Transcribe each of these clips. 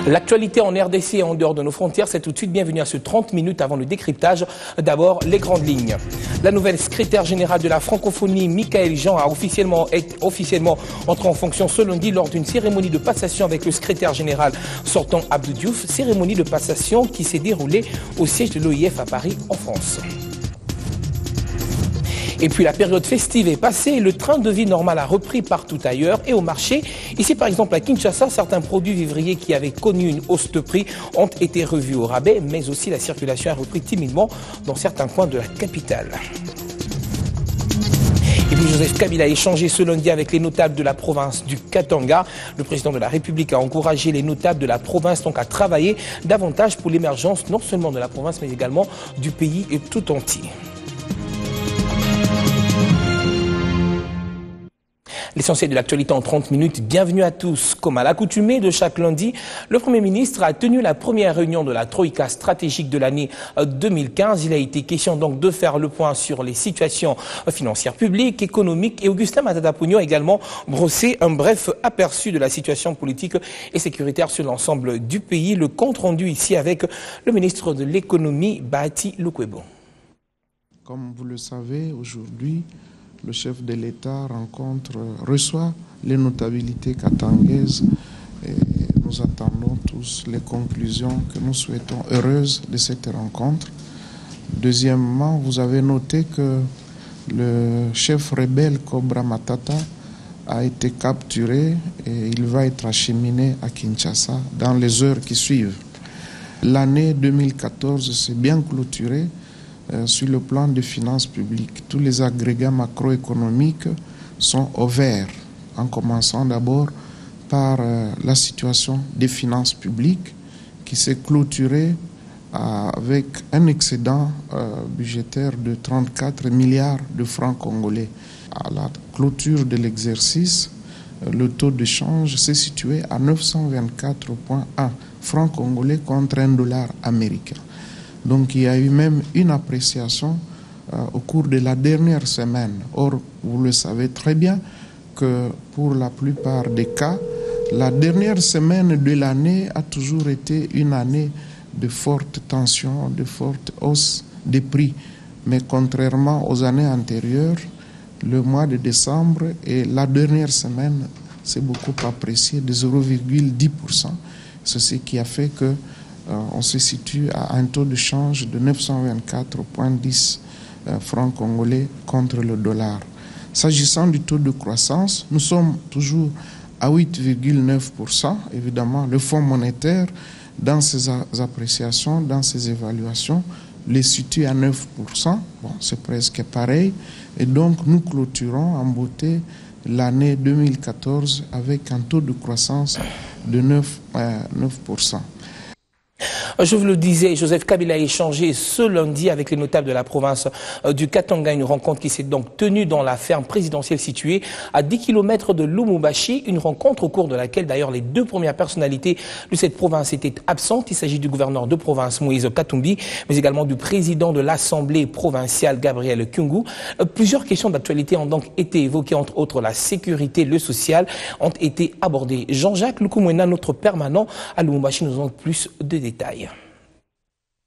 L'actualité en RDC et en dehors de nos frontières, c'est tout de suite. Bienvenue à ce 30 minutes avant le décryptage. D'abord, les grandes lignes. La nouvelle secrétaire générale de la francophonie, Michaël Jean, a officiellement entré en fonction ce lundi lors d'une cérémonie de passation avec le secrétaire général sortant Abdou Diouf. Cérémonie de passation qui s'est déroulée au siège de l'OIF à Paris, en France. Et puis la période festive est passée et le train de vie normal a repris partout ailleurs et au marché. Ici par exemple à Kinshasa, certains produits vivriers qui avaient connu une hausse de prix ont été revus au rabais, mais aussi la circulation a repris timidement dans certains coins de la capitale. Et puis Joseph Kabila a échangé ce lundi avec les notables de la province du Katanga. Le président de la République a encouragé les notables de la province donc à travailler davantage pour l'émergence non seulement de la province mais également du pays tout entier. L'essentiel de l'actualité en 30 minutes. Bienvenue à tous. Comme à l'accoutumée de chaque lundi, le Premier ministre a tenu la première réunion de la Troïka stratégique de l'année 2015. Il a été question donc de faire le point sur les situations financières publiques, économiques et Augustin Matata Pogno a également brossé un bref aperçu de la situation politique et sécuritaire sur l'ensemble du pays. Le compte rendu ici avec le ministre de l'économie, Bahati Lukwebo. Comme vous le savez, aujourd'hui, le chef de l'État reçoit les notabilités katangaises et nous attendons tous les conclusions que nous souhaitons heureuses de cette rencontre. Deuxièmement, vous avez noté que le chef rebelle Cobra Matata a été capturé et il va être acheminé à Kinshasa dans les heures qui suivent. L'année 2014 s'est bien clôturée sur le plan des finances publiques. Tous les agrégats macroéconomiques sont au vert, en commençant d'abord par la situation des finances publiques qui s'est clôturée avec un excédent budgétaire de 34 milliards de francs congolais. À la clôture de l'exercice, le taux de change s'est situé à 924,1 francs congolais contre $1 américain. Donc il y a eu même une appréciation au cours de la dernière semaine. Or, vous le savez très bien que pour la plupart des cas, la dernière semaine de l'année a toujours été une année de forte tension, de forte hausse des prix. Mais contrairement aux années antérieures, le mois de décembre et la dernière semaine s'est beaucoup apprécié de 0,10%. C'est ce qui a fait que on se situe à un taux de change de 924,10 francs congolais contre le dollar. S'agissant du taux de croissance, nous sommes toujours à 8,9%. Évidemment, le Fonds monétaire, dans ses appréciations, dans ses évaluations, les situe à 9%. Bon, c'est presque pareil. Et donc, nous clôturons en beauté l'année 2014 avec un taux de croissance de 9%. Je vous le disais, Joseph Kabila a échangé ce lundi avec les notables de la province du Katanga, une rencontre qui s'est donc tenue dans la ferme présidentielle située à 10 km de Lumumbashi, une rencontre au cours de laquelle d'ailleurs les deux premières personnalités de cette province étaient absentes. Il s'agit du gouverneur de province Moïse Katumbi, mais également du président de l'Assemblée provinciale Gabriel Kyungu. Plusieurs questions d'actualité ont donc été évoquées, entre autres la sécurité, le social, ont été abordées. Jean-Jacques Lukumwena, notre permanent à Lumumbashi, nous donne plus de détails.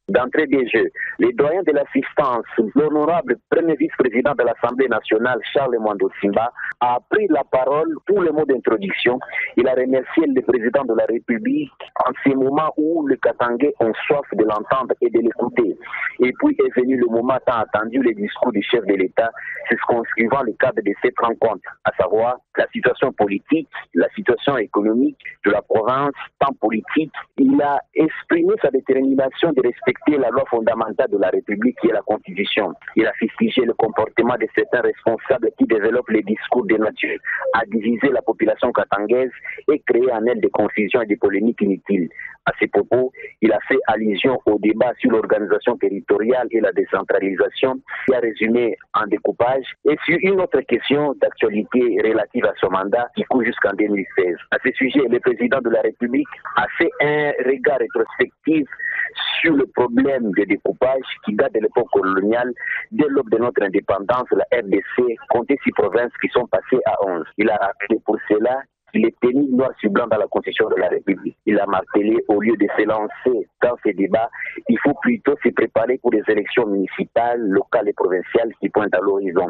D'entrée des jeux, les doyens de l'assistance, l'honorable premier vice-président de l'Assemblée nationale, Charles Mwando Simba, a pris la parole pour le mot d'introduction. Il a remercié le président de la République en ces moments où les Katangais ont soif de l'entendre et de l'écouter. Et puis est venu le moment tant attendu, le discours du chef de l'État, circonscrivant le cadre de cette rencontre, à savoir la situation politique, la situation économique de la province, tant politique. Il a exprimé sa détermination de respecter la loi fondamentale de la République qui est la Constitution. Il a fustigé le comportement de certains responsables qui développent les discours de nature à diviser la population katangaise et créer en elle des confusions et des polémiques inutiles. À ces propos, il a fait allusion au débat sur l'organisation territoriale et la décentralisation, qui a résumé en découpage, et sur une autre question d'actualité relative à son mandat qui court jusqu'en 2016. À ce sujet, le président de la République a fait un regard rétrospectif sur le problème de découpage qui date de l'époque coloniale. Dès l'aube de notre indépendance, la RDC comptait 6 provinces qui sont passées à 11. Il a rappelé pour cela Il est tenu noir sur blanc dans la Constitution de la République. Il a martelé, au lieu de se lancer dans ces débats, il faut plutôt se préparer pour les élections municipales, locales et provinciales qui pointent à l'horizon.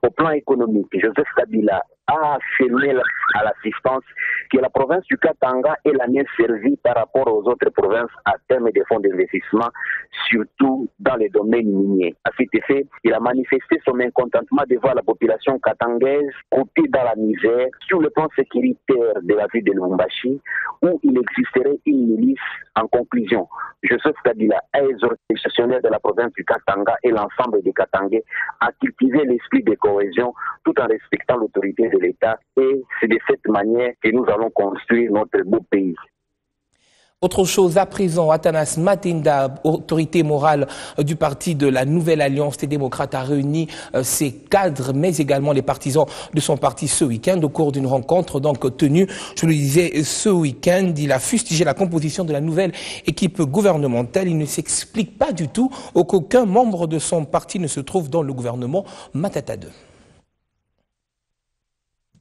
Au plan économique, Joseph Kabila a affirmé à l'assistance que la province du Katanga est la mieux servie par rapport aux autres provinces à terme des fonds d'investissement, surtout dans les domaines miniers. À cet effet, il a manifesté son mécontentement de voir la population katangaise coupée dans la misère sur le plan sécuritaire de la ville de Lubumbashi, où il existerait une milice. En conclusion, Joseph Kabila a exhorté les gestionnaires de la province du Katanga et l'ensemble des Katangais à cultiver l'esprit de cohésion tout en respectant l'autorité de l'État, et c'est de cette manière que nous allons construire notre beau pays. Autre chose, à présent, Atanas Matenda, autorité morale du parti de la Nouvelle Alliance des démocrates, a réuni ses cadres, mais également les partisans de son parti ce week-end au cours d'une rencontre donc tenue, je le disais, ce week-end. Il a fustigé la composition de la nouvelle équipe gouvernementale. Il ne s'explique pas du tout qu'aucun membre de son parti ne se trouve dans le gouvernement Matata 2.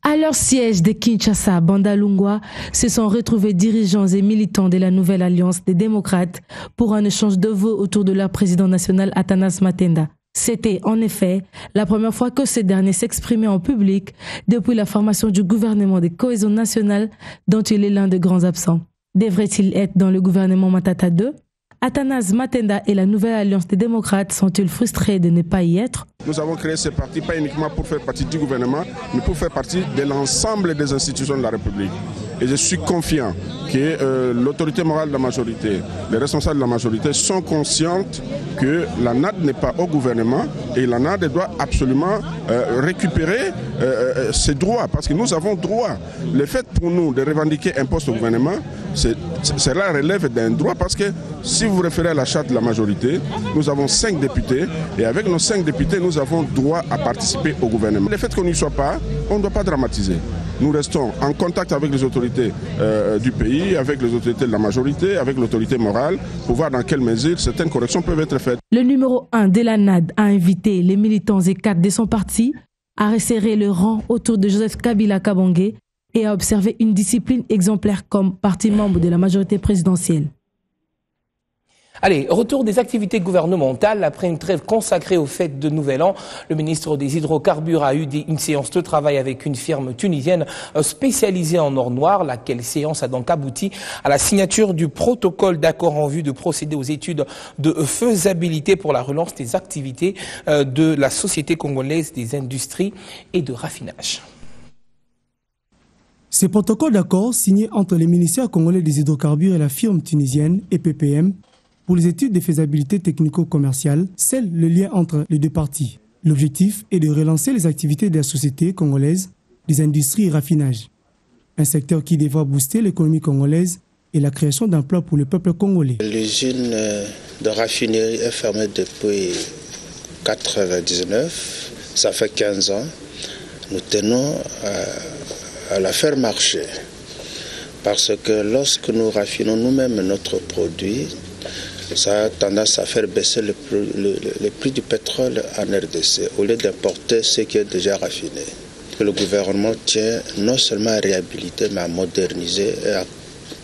À leur siège de Kinshasa, Bandalungwa, se sont retrouvés dirigeants et militants de la Nouvelle Alliance des démocrates pour un échange de voix autour de leur président national Atanas Matenda. C'était en effet la première fois que ce dernier s'exprimait en public depuis la formation du gouvernement de cohésion nationale dont il est l'un des grands absents. Devrait-il être dans le gouvernement Matata 2 ? Atanas Matenda et la Nouvelle Alliance des démocrates sont-ils frustrés de ne pas y être ? Nous avons créé ce parti pas uniquement pour faire partie du gouvernement, mais pour faire partie de l'ensemble des institutions de la République. Et je suis confiant que l'autorité morale de la majorité, les responsables de la majorité sont conscientes que la NAD n'est pas au gouvernement et la NAD doit absolument récupérer ses droits, parce que nous avons droit. Le fait pour nous de revendiquer un poste au gouvernement, cela relève d'un droit, parce que si vous vous référez à la charte de la majorité, nous avons 5 députés et avec nos 5 députés, nous avons droit à participer au gouvernement. Le fait qu'on n'y soit pas, on ne doit pas dramatiser. Nous restons en contact avec les autorités du pays, avec les autorités de la majorité, avec l'autorité morale, pour voir dans quelle mesure certaines corrections peuvent être faites. Le numéro 1 de la NAD a invité les militants et cadres de son parti à resserrer le rang autour de Joseph Kabila Kabange et à observer une discipline exemplaire comme parti membre de la majorité présidentielle. Allez, retour des activités gouvernementales. Après une trêve consacrée aux fêtes de Nouvel An, le ministre des Hydrocarbures a eu une séance de travail avec une firme tunisienne spécialisée en or noir. Laquelle séance a donc abouti à la signature du protocole d'accord en vue de procéder aux études de faisabilité pour la relance des activités de la Société congolaise des industries et de raffinage. Ce protocole d'accord signé entre les ministères congolais des hydrocarbures et la firme tunisienne EPPM pour les études de faisabilité technico-commerciale, scelle le lien entre les deux parties. L'objectif est de relancer les activités de la Société congolaise des industries et raffinage, un secteur qui devra booster l'économie congolaise et la création d'emplois pour le peuple congolais. L'usine de raffinerie est fermée depuis 1999, ça fait 15 ans. Nous tenons à la faire marcher, parce que lorsque nous raffinons nous-mêmes notre produit, ça a tendance à faire baisser le prix du pétrole en RDC, au lieu d'importer ce qui est déjà raffiné. Le gouvernement tient non seulement à réhabiliter, mais à moderniser et à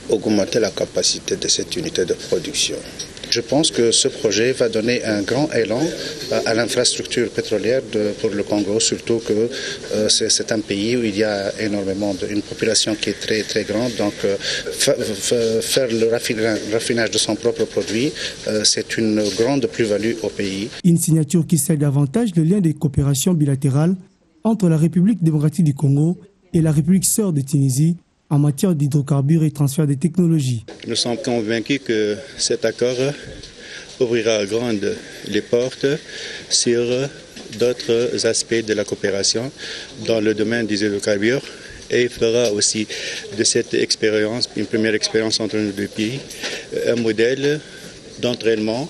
augmenter la capacité de cette unité de production. Je pense que ce projet va donner un grand élan à l'infrastructure pétrolière pour le Congo, surtout que c'est un pays où il y a énormément une population qui est très très grande. Donc faire le raffinage de son propre produit, c'est une grande plus-value au pays. Une signature qui scelle davantage le lien de coopération bilatérale entre la République démocratique du Congo et la République sœur de Tunisie en matière d'hydrocarbures et transfert de technologies. Nous sommes convaincus que cet accord ouvrira grandes les portes sur d'autres aspects de la coopération dans le domaine des hydrocarbures et fera aussi de cette expérience, une première expérience entre nos deux pays, un modèle d'entraînement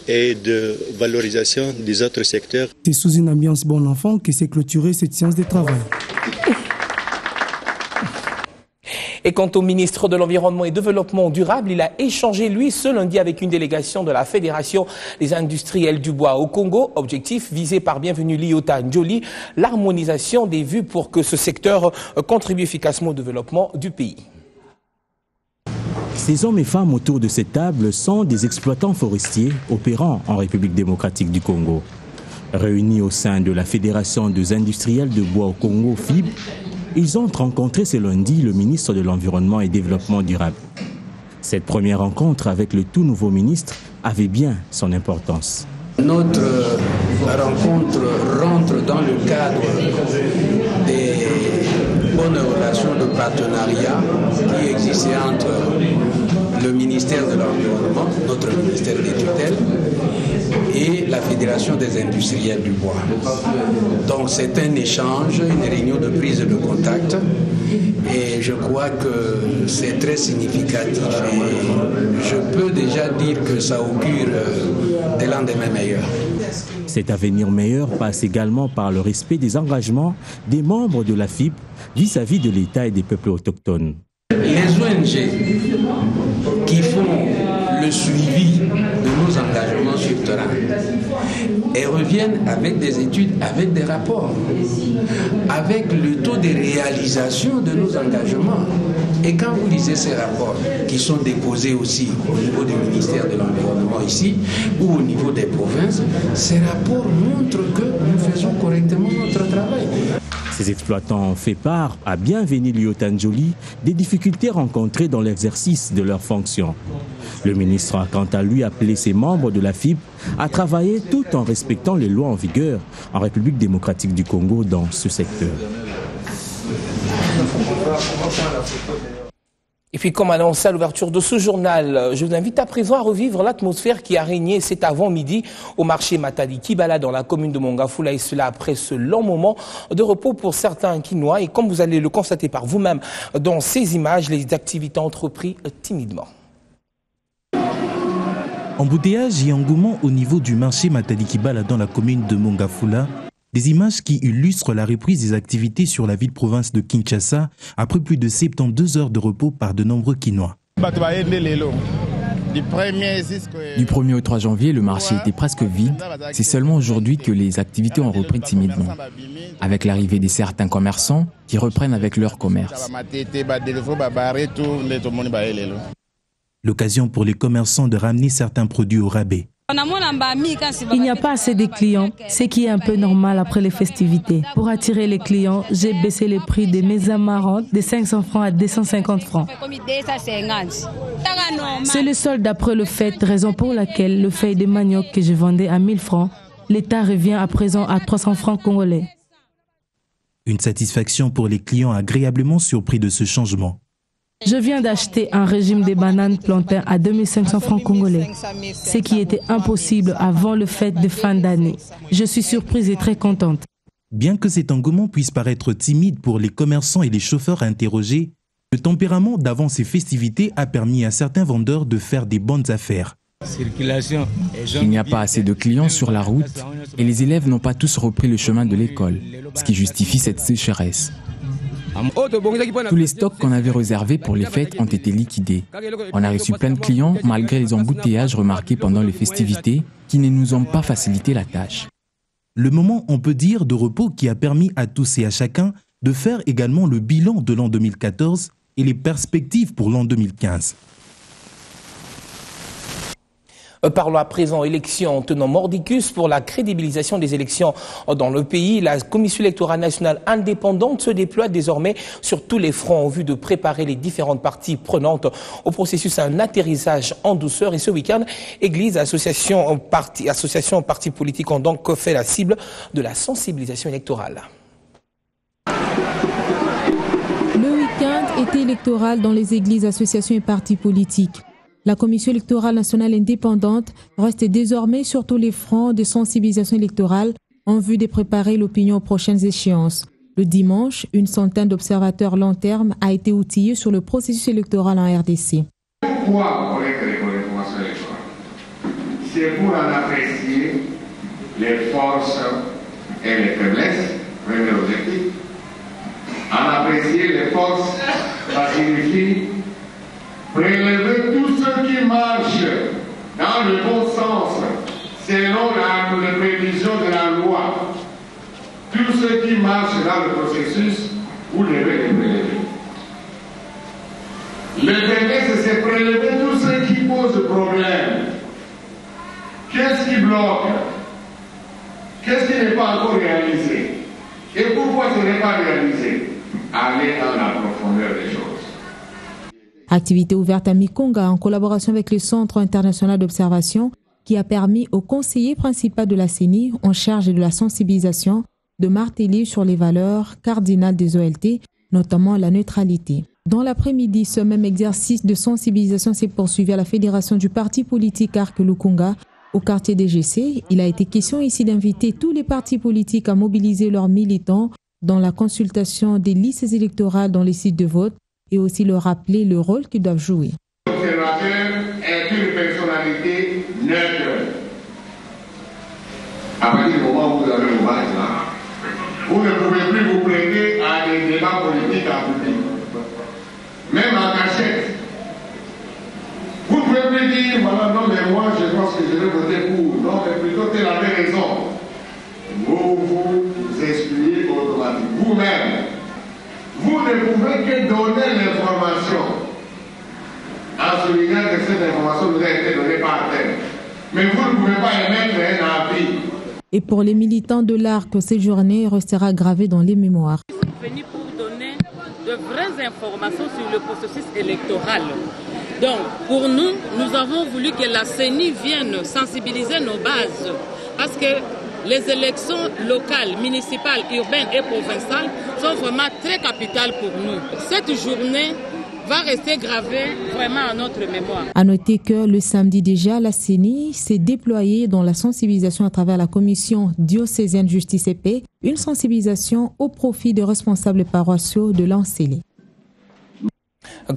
et de valorisation des autres secteurs. C'est sous une ambiance bon enfant que s'est clôturée cette séance de travail. Et quant au ministre de l'Environnement et Développement durable, il a échangé lui ce lundi avec une délégation de la Fédération des industriels du bois au Congo. Objectif visé par Bienvenue Liota Njoli, l'harmonisation des vues pour que ce secteur contribue efficacement au développement du pays. Ces hommes et femmes autour de cette table sont des exploitants forestiers opérant en République démocratique du Congo. Réunis au sein de la Fédération des industriels de bois au Congo, FIB, ils ont rencontré ce lundi le ministre de l'Environnement et Développement durable. Cette première rencontre avec le tout nouveau ministre avait bien son importance. Notre rencontre rentre dans le cadre des bonnes relations de partenariat qui existaient entre le ministère de l'Environnement, notre ministère des tutelles, et la Fédération des industriels du bois. Donc c'est un échange, une réunion de prise de contact, et je crois que c'est très significatif. Et je peux déjà dire que ça augure des lendemains meilleurs. Cet avenir meilleur passe également par le respect des engagements des membres de la FIB vis-à-vis de l'État et des peuples autochtones. Les ONG qui font le suivi de nos engagements sur le terrain et reviennent avec des études, avec des rapports, avec le taux de réalisation de nos engagements. Et quand vous lisez ces rapports qui sont déposés aussi au niveau du ministère de l'Environnement ici ou au niveau des provinces, ces rapports montrent que nous faisons correctement notre travail. Ces exploitants ont fait part à Bienvenue Liota Njoli des difficultés rencontrées dans l'exercice de leurs fonctions. Le ministre a quant à lui appelé ses membres de la FIB à travailler tout en respectant les lois en vigueur en République démocratique du Congo dans ce secteur. Et puis, comme annoncé à l'ouverture de ce journal, je vous invite à présent à revivre l'atmosphère qui a régné cet avant-midi au marché Matadi Kibala dans la commune de Mongafula, et cela après ce long moment de repos pour certains Quinois. Et comme vous allez le constater par vous-même dans ces images, les activités ont entrepris timidement. Embouteillage et engouement au niveau du marché Matadi Kibala dans la commune de Mongafula. Des images qui illustrent la reprise des activités sur la ville-province de Kinshasa après plus de 72 heures de repos par de nombreux Quinois. Du 1er au 3 janvier, le marché était presque vide. C'est seulement aujourd'hui que les activités ont repris timidement, avec l'arrivée de certains commerçants qui reprennent avec leur commerce. L'occasion pour les commerçants de ramener certains produits au rabais. Il n'y a pas assez de clients, ce qui est un peu normal après les festivités. Pour attirer les clients, j'ai baissé les prix de mes amarantes de 500 francs à 250 francs. C'est le solde après le fête, raison pour laquelle le feuille de manioc que je vendais à 1000 francs, l'État revient à présent à 300 francs congolais. Une satisfaction pour les clients agréablement surpris de ce changement. Je viens d'acheter un régime des bananes plantains à 2500 francs congolais, ce qui était impossible avant le fête de fin d'année. Je suis surprise et très contente. Bien que cet engouement puisse paraître timide pour les commerçants et les chauffeurs interrogés, le tempérament d'avant ces festivités a permis à certains vendeurs de faire des bonnes affaires. Il n'y a pas assez de clients sur la route et les élèves n'ont pas tous repris le chemin de l'école, ce qui justifie cette sécheresse. Tous les stocks qu'on avait réservés pour les fêtes ont été liquidés. On a reçu plein de clients malgré les embouteillages remarqués pendant les festivités qui ne nous ont pas facilité la tâche. Le moment, on peut dire, de repos qui a permis à tous et à chacun de faire également le bilan de l'an 2014 et les perspectives pour l'an 2015. Parlons à présent élections tenant mordicus pour la crédibilisation des élections dans le pays. La Commission électorale nationale indépendante se déploie désormais sur tous les fronts en vue de préparer les différentes parties prenantes au processus un atterrissage en douceur. Et ce week-end, Église, associations, partis politiques ont donc fait la cible de la sensibilisation électorale. Le week-end était électoral dans les églises, associations et partis politiques. La Commission électorale nationale indépendante reste désormais sur tous les fronts de sensibilisation électorale en vue de préparer l'opinion aux prochaines échéances. Le dimanche, une centaine d'observateurs long terme a été outillée sur le processus électoral en RDC. Pourquoi on collecte les informations électorales? C'est pour en apprécier les forces et les faiblesses, premier objectif. En apprécier les forces Ça signifie prélever tout ce qui marche dans le bon sens, selon les prévisions de la loi. Tout ce qui marche dans le processus, vous devez les prélever. Le dernier, c'est prélever tout ce qui pose problème. Qu'est-ce qui bloque? Qu'est-ce qui n'est pas encore réalisé? Et pourquoi ce n'est pas réalisé? Aller dans la profondeur des choses. Activité ouverte à Mikonga en collaboration avec le Centre international d'observation qui a permis au conseiller principal de la CENI en charge de la sensibilisation de marteler sur les valeurs cardinales des OLT, notamment la neutralité. Dans l'après-midi, ce même exercice de sensibilisation s'est poursuivi à la Fédération du parti politique Arc Lukunga au quartier DGC. Il a été question ici d'inviter tous les partis politiques à mobiliser leurs militants dans la consultation des listes électorales dans les sites de vote et aussi leur rappeler le rôle qu'ils doivent jouer. L'observateur est une personnalité neutre. À partir du moment où vous avez le badge là, vous ne pouvez plus vous prêter à des débats politiques en public, même en cachette. Vous ne pouvez plus dire, voilà, non mais moi je pense que je vais voter pour, non mais plutôt qu'elle avait raison. Vous vous excluez automatiquement. Vous-même, vous ne pouvez que donner l'information en soulignant que cette information vous a été donnée par terre. Mais vous ne pouvez pas émettre un avis. Et pour les militants de l'ARC, cette journée restera gravée dans les mémoires. Nous sommes venus pour donner de vraies informations sur le processus électoral. Donc, pour nous, nous avons voulu que la CENI vienne sensibiliser nos bases. Parce que les élections locales, municipales, urbaines et provinciales sont vraiment très capitales pour nous. Cette journée va rester gravée vraiment à notre mémoire. À noter que le samedi déjà, la CENI s'est déployée dans la sensibilisation à travers la commission diocésaine Justice et Paix, une sensibilisation au profit des responsables paroissiaux de l'Ancélé.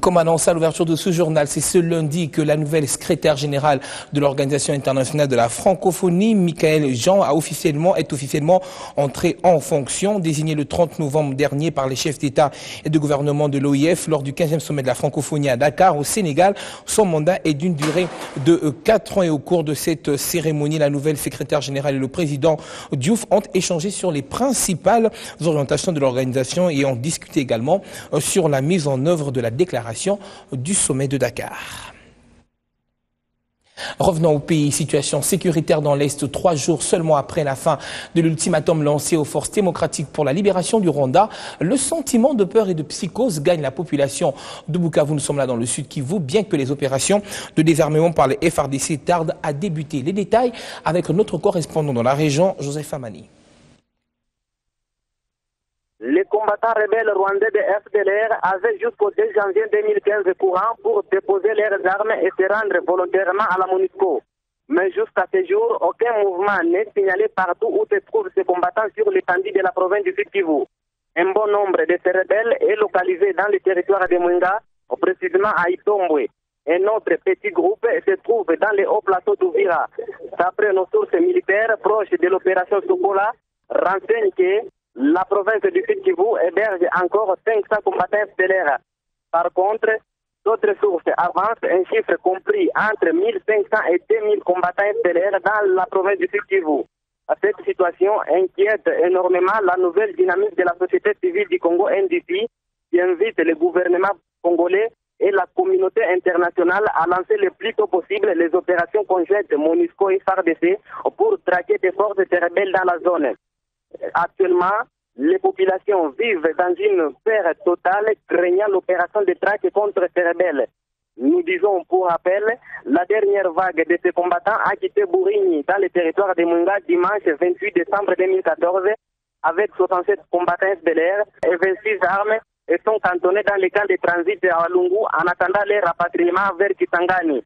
Comme annoncé à l'ouverture de ce journal, c'est ce lundi que la nouvelle secrétaire générale de l'Organisation internationale de la francophonie, Michael Jean, est officiellement entré en fonction, désigné le 30 novembre dernier par les chefs d'État et de gouvernement de l'OIF lors du 15e sommet de la francophonie à Dakar, au Sénégal. Son mandat est d'une durée de 4 ans et au cours de cette cérémonie, la nouvelle secrétaire générale et le président Diouf ont échangé sur les principales orientations de l'organisation et ont discuté également sur la mise en œuvre de la déclaration du sommet de Dakar. Revenons au pays, situation sécuritaire dans l'Est, 3 jours seulement après la fin de l'ultimatum lancé aux forces démocratiques pour la libération du Rwanda. Le sentiment de peur et de psychose gagne la population de Bukavu. Nous sommes là dans le sud Kivu, bien que les opérations de désarmement par les FARDC tardent à débuter. Les détails avec notre correspondant dans la région, Joseph Amani. Les combattants rebelles rwandais de FDLR avaient jusqu'au 2 janvier 2015 courant pour déposer leurs armes et se rendre volontairement à la MONUSCO. Mais jusqu'à ce jour, aucun mouvement n'est signalé partout où se trouvent ces combattants sur l'étendue de la province du Sud Kivu. Un bon nombre de ces rebelles est localisé dans le territoire de Mwenga, précisément à Itombwe. Un autre petit groupe se trouve dans les hauts plateaux d'Ouvira. D'après nos sources militaires proches de l'opération Sokola, renseignent que la province du Sud Kivu héberge encore 500 combattants FDLR. Par contre, d'autres sources avancent un chiffre compris entre 1500 et 2000 combattants FDLR dans la province du Sud Kivu. Cette situation inquiète énormément la nouvelle dynamique de la société civile du Congo NDC qui invite le gouvernement congolais et la communauté internationale à lancer le plus tôt possible les opérations conjointes MONUSCO et FARDC pour traquer des forces rebelles dans la zone. Actuellement, les populations vivent dans une peur totale, craignant l'opération de traque contre ces rebelles. Nous disons pour rappel, la dernière vague de ces combattants a quitté Bourigny dans le territoire de Mwenga dimanche 28 décembre 2014 avec 67 combattants FDLR et 26 armes et sont cantonnés dans les camps de transit à Walungu en attendant leur rapatriement vers Kisangani.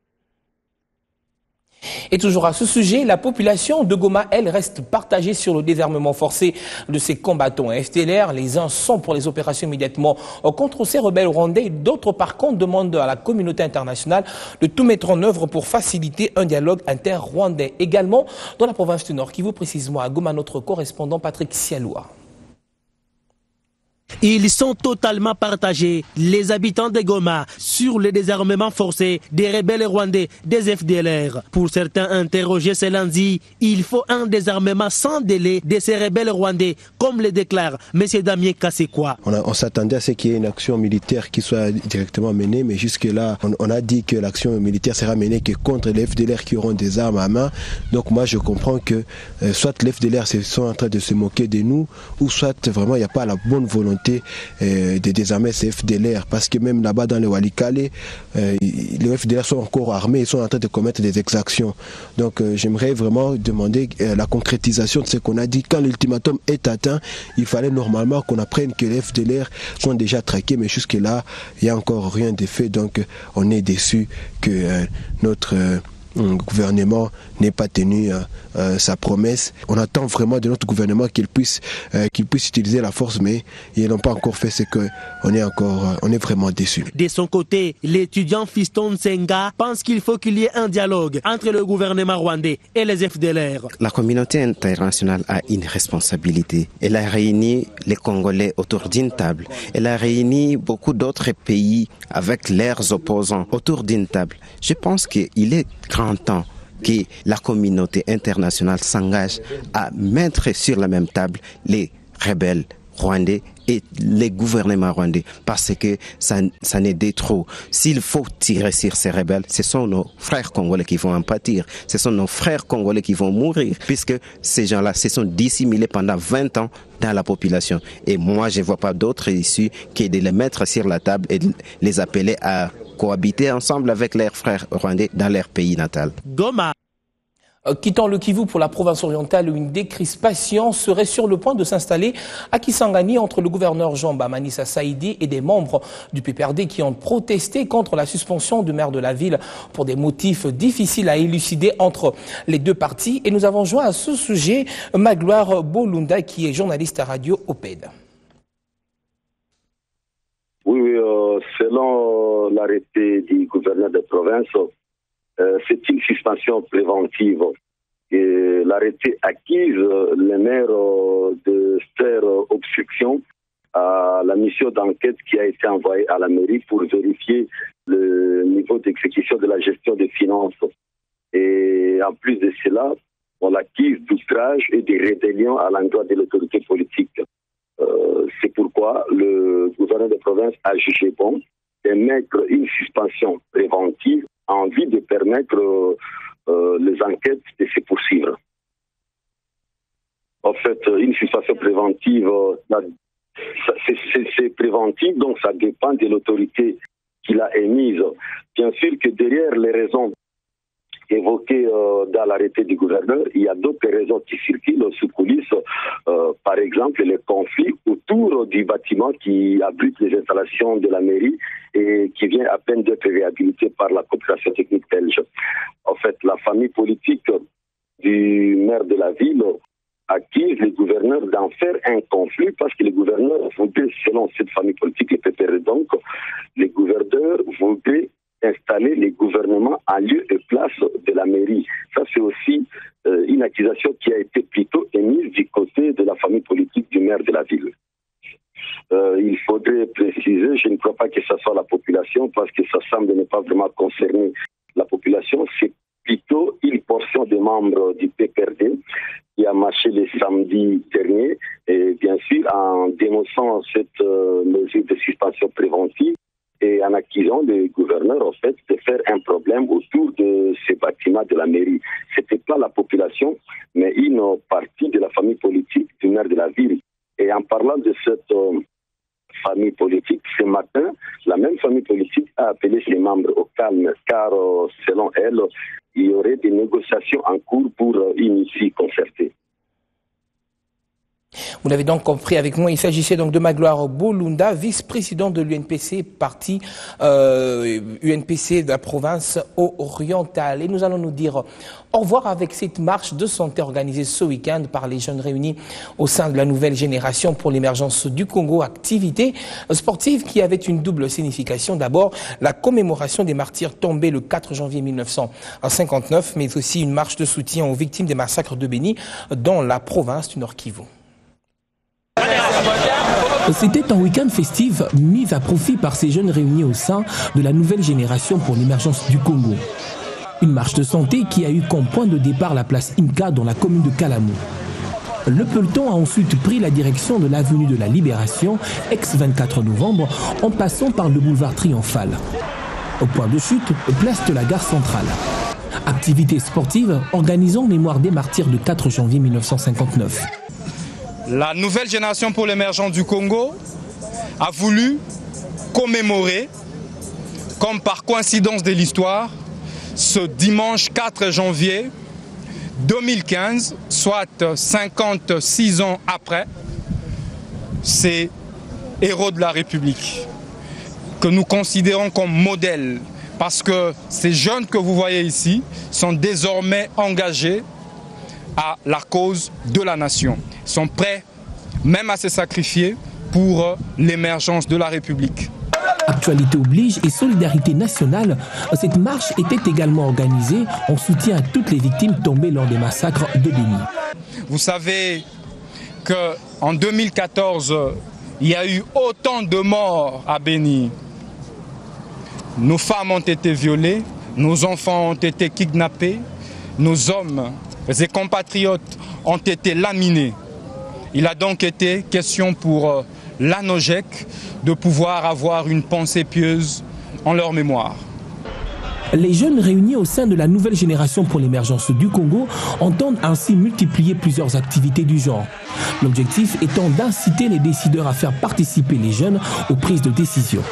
Et toujours à ce sujet, la population de Goma, elle, reste partagée sur le désarmement forcé de ces combattants FDLR. Les uns sont pour les opérations immédiatement contre ces rebelles rwandais. D'autres, par contre, demandent à la communauté internationale de tout mettre en œuvre pour faciliter un dialogue inter-rwandais. Également, dans la province du Nord Kivu, précisément à Goma, notre correspondant Patrick Sialoua. Ils sont totalement partagés, les habitants de Goma, sur le désarmement forcé des rebelles rwandais, des FDLR. Pour certains interrogés ce lundi, il faut un désarmement sans délai de ces rebelles rwandais, comme le déclare M. Damien Kassekwa. On s'attendait à ce qu'il y ait une action militaire qui soit directement menée, mais jusque-là, on a dit que l'action militaire sera menée que contre les FDLR qui auront des armes à main. Donc moi je comprends que soit les FDLR sont en train de se moquer de nous, ou soit vraiment il n'y a pas la bonne volonté de désarmer ces FDLR, parce que même là-bas dans le Walikale, les FDLR sont encore armés, ils sont en train de commettre des exactions. Donc j'aimerais vraiment demander la concrétisation de ce qu'on a dit. Quand l'ultimatum est atteint, il fallait normalement qu'on apprenne que les FDLR sont déjà traqués, mais jusque-là, il n'y a encore rien de fait. Donc on est déçu que notre gouvernement n'ait pas tenu sa promesse. On attend vraiment de notre gouvernement qu'il puisse utiliser la force, mais ils n'ont pas encore fait ce qu'on est vraiment déçus. De son côté, l'étudiant Fiston Nsenga pense qu'il faut qu'il y ait un dialogue entre le gouvernement rwandais et les FDLR. La communauté internationale a une responsabilité. Elle a réuni les Congolais autour d'une table. Elle a réuni beaucoup d'autres pays avec leurs opposants autour d'une table. Je pense qu'il est grand temps que la communauté internationale s'engage à mettre sur la même table les rebelles rwandais et les gouvernements rwandais, parce que ça n'est de trop. S'il faut tirer sur ces rebelles, ce sont nos frères congolais qui vont en pâtir, ce sont nos frères congolais qui vont mourir, puisque ces gens-là se sont dissimulés pendant 20 ans dans la population. Et moi, je ne vois pas d'autre issue que de les mettre sur la table et de les appeler à cohabiter ensemble avec leurs frères rwandais dans leur pays natal. Goma. Quittant le Kivu pour la province orientale, où une décrispation serait sur le point de s'installer à Kisangani entre le gouverneur Jean Bamanisa Saïdi et des membres du PPRD qui ont protesté contre la suspension du maire de la ville pour des motifs difficiles à élucider entre les deux parties. Et nous avons joint à ce sujet Magloire Bolunda, qui est journaliste à Radio OPED. Oui, selon l'arrêté du gouverneur de province, c'est une suspension préventive. Et l'arrêté accuse les maires de faire obstruction à la mission d'enquête qui a été envoyée à la mairie pour vérifier le niveau d'exécution de la gestion des finances. Et en plus de cela, on l'accuse d'outrage et de rébellion à l'endroit de l'autorité politique. C'est pourquoi le gouverneur de province a jugé bon d'émettre une suspension préventive en vue de permettre les enquêtes de se poursuivre. En fait, une suspension préventive, c'est préventif, donc ça dépend de l'autorité qui l'a émise. Bien sûr que derrière les raisons évoquées dans l'arrêté du gouverneur, il y a d'autres raisons qui circulent sous coulisses, par exemple les conflits autour du bâtiment qui abrite les installations de la mairie et qui vient à peine d'être réhabilité par la coopération technique belge. En fait, la famille politique du maire de la ville accuse les gouverneurs d'en faire un conflit parce que les gouverneurs voulaient, selon cette famille politique, les PPR, donc, les gouverneurs voulaient installer les gouvernements en lieu et place de la mairie. Ça, c'est aussi une accusation qui a été plutôt émise du côté de la famille politique du maire de la ville. Il faudrait préciser, je ne crois pas que ce soit la population, parce que ça semble ne pas vraiment concerner la population, c'est plutôt une portion des membres du PPRD qui a marché le samedi dernier, et bien sûr en dénonçant cette mesure de suspension préventive et en accusant le gouverneur en fait de faire un problème autour de ces bâtiments de la mairie. C'était pas la population, mais une partie de la famille politique du maire de la ville. Et en parlant de cette famille politique, ce matin, la même famille politique a appelé ses membres au calme, car selon elle, il y aurait des négociations en cours pour une issue concertée. Vous l'avez donc compris avec moi, il s'agissait donc de Magloire Bolunda, vice-président de l'UNPC, parti UNPC de la province orientale. Et nous allons nous dire au revoir avec cette marche de santé organisée ce week-end par les jeunes réunis au sein de la nouvelle génération pour l'émergence du Congo. Activité sportive qui avait une double signification. D'abord, la commémoration des martyrs tombés le 4 janvier 1959, mais aussi une marche de soutien aux victimes des massacres de Béni dans la province du Nord Kivu. C'était un week-end festif mis à profit par ces jeunes réunis au sein de la nouvelle génération pour l'émergence du Congo. Une marche de santé qui a eu comme point de départ la place Inca dans la commune de Kalamou. Le peloton a ensuite pris la direction de l'avenue de la Libération, ex-24 novembre, en passant par le boulevard Triomphal. Au point de chute, place de la gare centrale. Activité sportive organisant mémoire des martyrs de 4 janvier 1959. La nouvelle génération pour l'émergence du Congo a voulu commémorer, comme par coïncidence de l'histoire, ce dimanche 4 janvier 2015, soit 56 ans après, ces héros de la République, que nous considérons comme modèles, parce que ces jeunes que vous voyez ici sont désormais engagés à la cause de la nation. Ils sont prêts même à se sacrifier pour l'émergence de la République. Actualité oblige et solidarité nationale, cette marche était également organisée en soutien à toutes les victimes tombées lors des massacres de Béni. Vous savez qu'en 2014, il y a eu autant de morts à Béni. Nos femmes ont été violées, nos enfants ont été kidnappés, nos hommes et compatriotes ont été laminés. Il a donc été question pour l'ANOJEC de pouvoir avoir une pensée pieuse en leur mémoire. Les jeunes réunis au sein de la nouvelle génération pour l'émergence du Congo entendent ainsi multiplier plusieurs activités du genre. L'objectif étant d'inciter les décideurs à faire participer les jeunes aux prises de décision.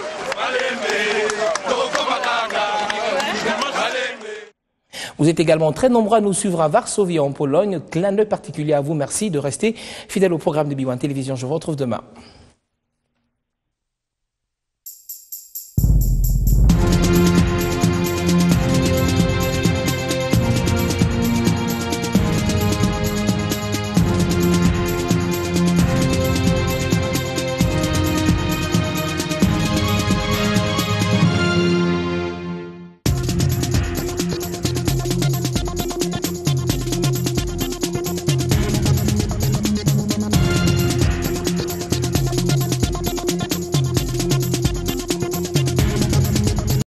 Vous êtes également très nombreux à nous suivre à Varsovie en Pologne. Clin d'œil particulier à vous. Merci de rester fidèle au programme de B1 Télévision. Je vous retrouve demain.